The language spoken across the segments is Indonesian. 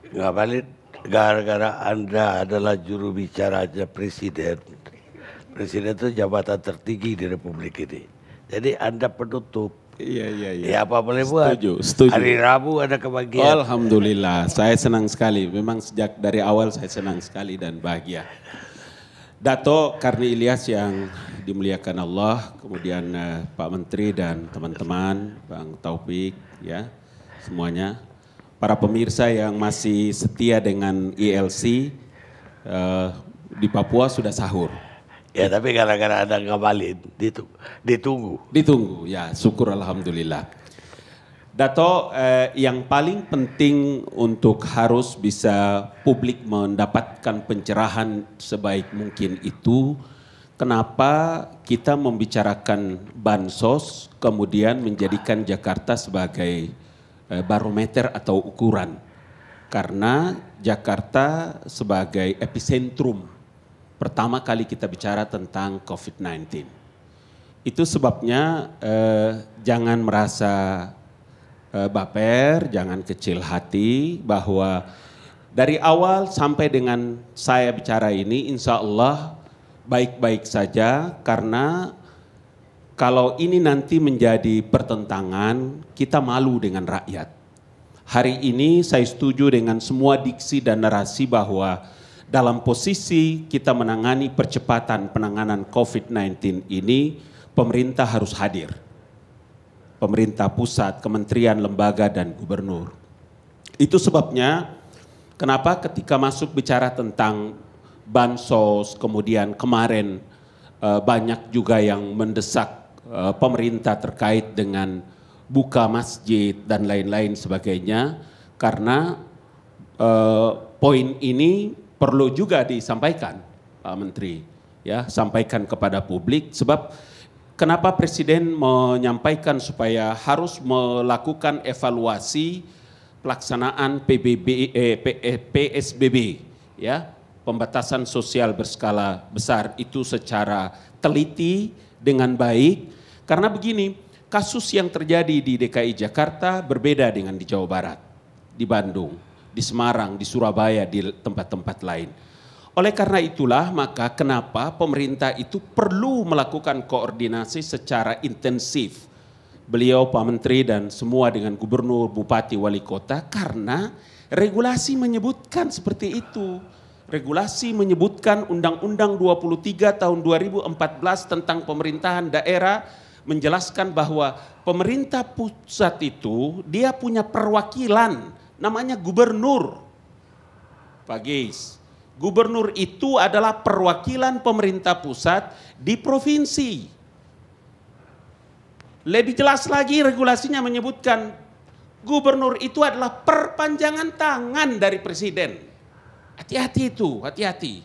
Nggak valid gara-gara Anda adalah juru bicaranya Presiden. Presiden itu jabatan tertinggi di Republik ini. Jadi Anda penutup. Iya, iya, iya. Ya apa boleh buat. Setuju, setuju. Hari Rabu ada kebahagiaan. Alhamdulillah, saya senang sekali. Memang sejak dari awal saya senang sekali dan bahagia. Dato Karni Ilyas yang dimuliakan Allah, kemudian Pak Menteri dan teman-teman, Bang Taufik, ya semuanya. Para pemirsa yang masih setia dengan ILC di Papua sudah sahur. Ya tapi gara-gara Anda nggak valid, ditunggu. Ditunggu, ya syukur Alhamdulillah. Dato, yang paling penting untuk harus bisa publik mendapatkan pencerahan sebaik mungkin itu, kenapa kita membicarakan bansos kemudian menjadikan Jakarta sebagai barometer atau ukuran. Karena Jakarta sebagai epicentrum pertama kali kita bicara tentang COVID-19. Itu sebabnya jangan merasa baper, jangan kecil hati bahwa dari awal sampai dengan saya bicara ini insya Allah baik-baik saja, karena kalau ini nanti menjadi pertentangan kita malu dengan rakyat. Hari ini saya setuju dengan semua diksi dan narasi bahwa dalam posisi kita menangani percepatan penanganan COVID-19 ini, pemerintah harus hadir. Pemerintah pusat, kementerian, lembaga, dan gubernur. Itu sebabnya kenapa ketika masuk bicara tentang bansos, kemudian kemarin banyak juga yang mendesak pemerintah terkait dengan buka masjid dan lain-lain sebagainya, karena poin ini perlu juga disampaikan Pak Menteri, ya sampaikan kepada publik. Sebab kenapa Presiden menyampaikan supaya harus melakukan evaluasi pelaksanaan PSBB, ya pembatasan sosial berskala besar itu secara teliti dengan baik. Karena begini, kasus yang terjadi di DKI Jakarta berbeda dengan di Jawa Barat, di Bandung, di Semarang, di Surabaya, di tempat-tempat lain. Oleh karena itulah maka kenapa pemerintah itu perlu melakukan koordinasi secara intensif. Beliau Pak Menteri dan semua dengan gubernur, bupati, wali kota, karena regulasi menyebutkan seperti itu. Regulasi menyebutkan Undang-Undang 23 tahun 2014 tentang pemerintahan daerah menjelaskan bahwa pemerintah pusat itu dia punya perwakilan namanya gubernur. Pak Geis, gubernur itu adalah perwakilan pemerintah pusat di provinsi. Lebih jelas lagi regulasinya menyebutkan gubernur itu adalah perpanjangan tangan dari presiden. Hati-hati itu, hati-hati.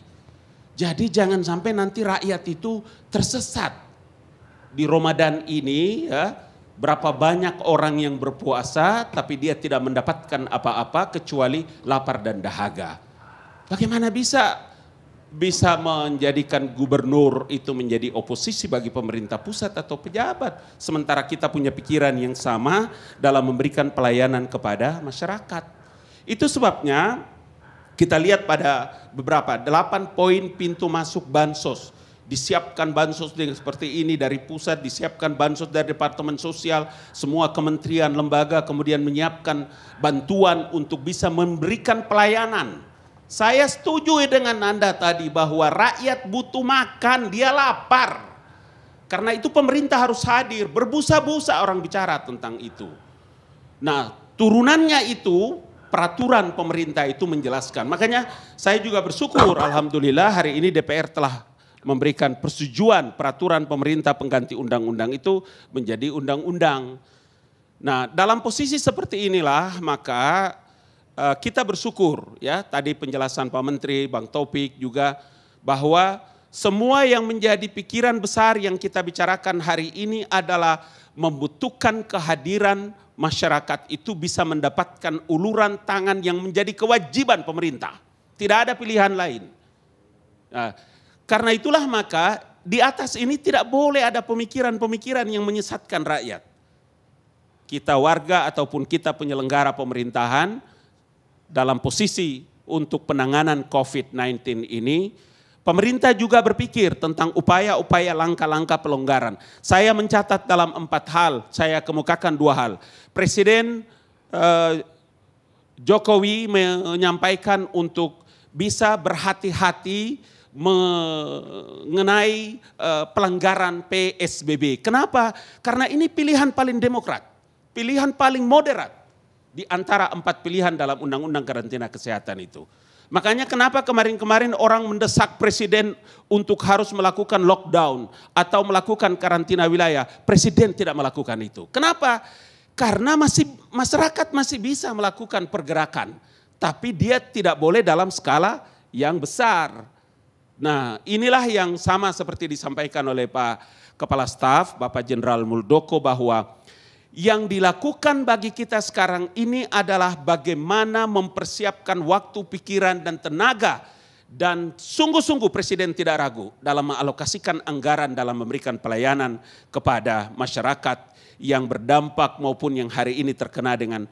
Jadi jangan sampai nanti rakyat itu tersesat. Di Ramadan ini ya, berapa banyak orang yang berpuasa tapi dia tidak mendapatkan apa-apa kecuali lapar dan dahaga. Bagaimana bisa menjadikan gubernur itu menjadi oposisi bagi pemerintah pusat atau pejabat, sementara kita punya pikiran yang sama dalam memberikan pelayanan kepada masyarakat. Itu sebabnya kita lihat pada beberapa 8 poin pintu masuk bansos. Disiapkan bansos dengan seperti ini dari pusat, disiapkan bansos dari Departemen Sosial, semua kementerian, lembaga kemudian menyiapkan bantuan untuk bisa memberikan pelayanan. Saya setuju dengan Anda tadi bahwa rakyat butuh makan, dia lapar. Karena itu pemerintah harus hadir, berbusa-busa orang bicara tentang itu. Nah, turunannya itu peraturan pemerintah itu menjelaskan. Makanya saya juga bersyukur alhamdulillah hari ini DPR telah memberikan persetujuan peraturan pemerintah pengganti undang-undang itu menjadi undang-undang. Nah, dalam posisi seperti inilah maka kita bersyukur ya, tadi penjelasan Pak Menteri, Bang Taufik juga bahwa semua yang menjadi pikiran besar yang kita bicarakan hari ini adalah membutuhkan kehadiran masyarakat itu bisa mendapatkan uluran tangan yang menjadi kewajiban pemerintah. Tidak ada pilihan lain. Nah, karena itulah maka di atas ini tidak boleh ada pemikiran-pemikiran yang menyesatkan rakyat. Kita warga ataupun kita penyelenggara pemerintahan dalam posisi untuk penanganan COVID-19 ini, pemerintah juga berpikir tentang upaya-upaya langkah-langkah pelonggaran. Saya mencatat dalam 4 hal, saya kemukakan 2 hal. Presiden Jokowi menyampaikan untuk bisa berhati-hati mengenai pelanggaran PSBB. Kenapa? Karena ini pilihan paling demokrat, pilihan paling moderat di antara 4 pilihan dalam Undang-Undang Karantina Kesehatan itu. Makanya kenapa kemarin-kemarin orang mendesak presiden untuk harus melakukan lockdown atau melakukan karantina wilayah. Presiden tidak melakukan itu. Kenapa? Karena masyarakat masih bisa melakukan pergerakan. Tapi dia tidak boleh dalam skala yang besar. Nah, inilah yang sama seperti disampaikan oleh Pak Kepala Staf, Bapak Jenderal Muldoko, bahwa yang dilakukan bagi kita sekarang ini adalah bagaimana mempersiapkan waktu, pikiran, dan tenaga. Dan sungguh-sungguh Presiden tidak ragu dalam mengalokasikan anggaran dalam memberikan pelayanan kepada masyarakat yang berdampak maupun yang hari ini terkena dengan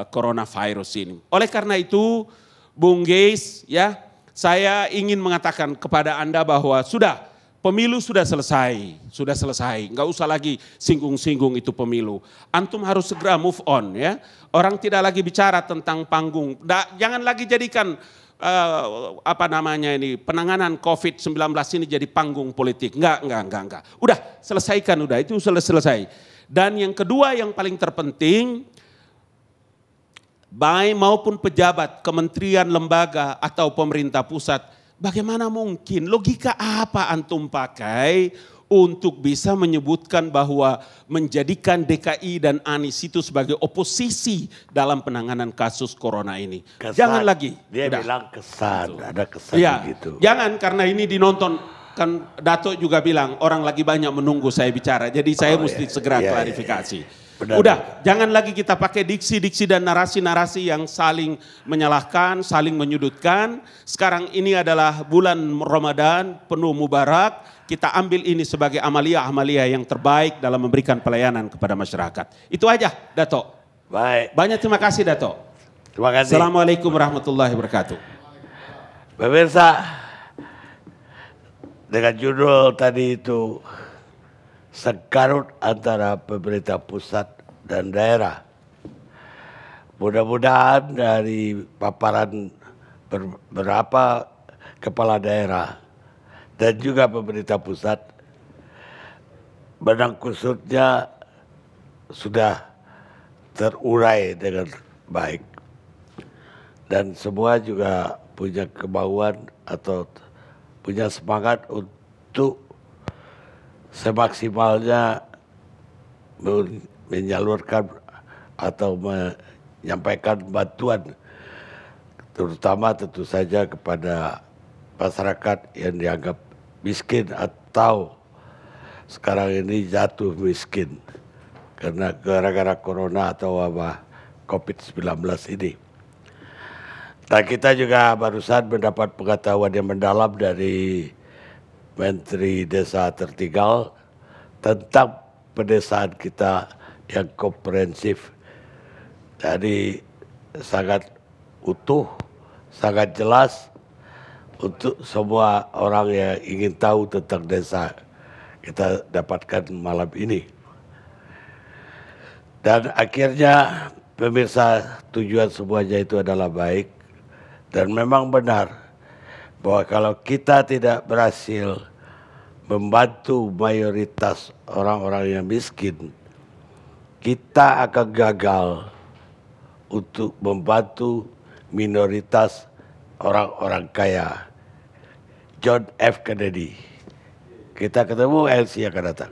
coronavirus ini. Oleh karena itu, Bung Geis, ya, saya ingin mengatakan kepada Anda bahwa pemilu sudah selesai, nggak usah lagi singgung-singgung itu pemilu. Antum harus segera move on, ya. Orang tidak lagi bicara tentang panggung. Jangan lagi jadikan penanganan COVID-19 ini jadi panggung politik. Enggak. Udah selesaikan, itu selesai. Dan yang kedua yang paling terpenting, baik maupun pejabat, kementerian, lembaga atau pemerintah pusat, bagaimana mungkin, logika apa antum pakai untuk bisa menyebutkan bahwa menjadikan DKI dan Anies itu sebagai oposisi dalam penanganan kasus corona ini? Kesan, jangan lagi. Dia bilang kesan, ada kesan gitu. Jangan, karena ini dinonton. Kan Dato juga bilang orang lagi banyak menunggu saya bicara, jadi saya mesti segera klarifikasi. Benar. Udah, jangan lagi kita pakai diksi-diksi dan narasi-narasi yang saling menyalahkan, saling menyudutkan. Sekarang ini adalah bulan Ramadan penuh mubarak, kita ambil ini sebagai amalia-amalia yang terbaik dalam memberikan pelayanan kepada masyarakat. Itu aja, Dato. Baik. Banyak terima kasih, Dato. Terima kasih. Assalamualaikum warahmatullahi wabarakatuh. Pemirsa, dengan judul tadi itu, sengkarut antara pemerintah pusat dan daerah. Mudah-mudahan dari paparan beberapa kepala daerah dan juga pemerintah pusat, benang kusutnya sudah terurai dengan baik. Dan semua juga punya kemauan atau punya semangat untuk semaksimalnya menyalurkan atau menyampaikan bantuan, terutama tentu saja kepada masyarakat yang dianggap miskin atau sekarang ini jatuh miskin karena gara-gara corona atau wabah COVID-19 ini. Nah, kita juga barusan mendapat pengetahuan yang mendalam dari Menteri Desa tertinggal tentang pedesaan kita yang komprehensif. Jadi sangat utuh, sangat jelas untuk semua orang yang ingin tahu tentang desa kita dapatkan malam ini. Dan akhirnya pemirsa, tujuan semuanya itu adalah baik. Dan memang benar bahwa kalau kita tidak berhasil membantu mayoritas orang-orang yang miskin, kita akan gagal untuk membantu minoritas orang-orang kaya. John F. Kennedy. Kita ketemu LC akan datang.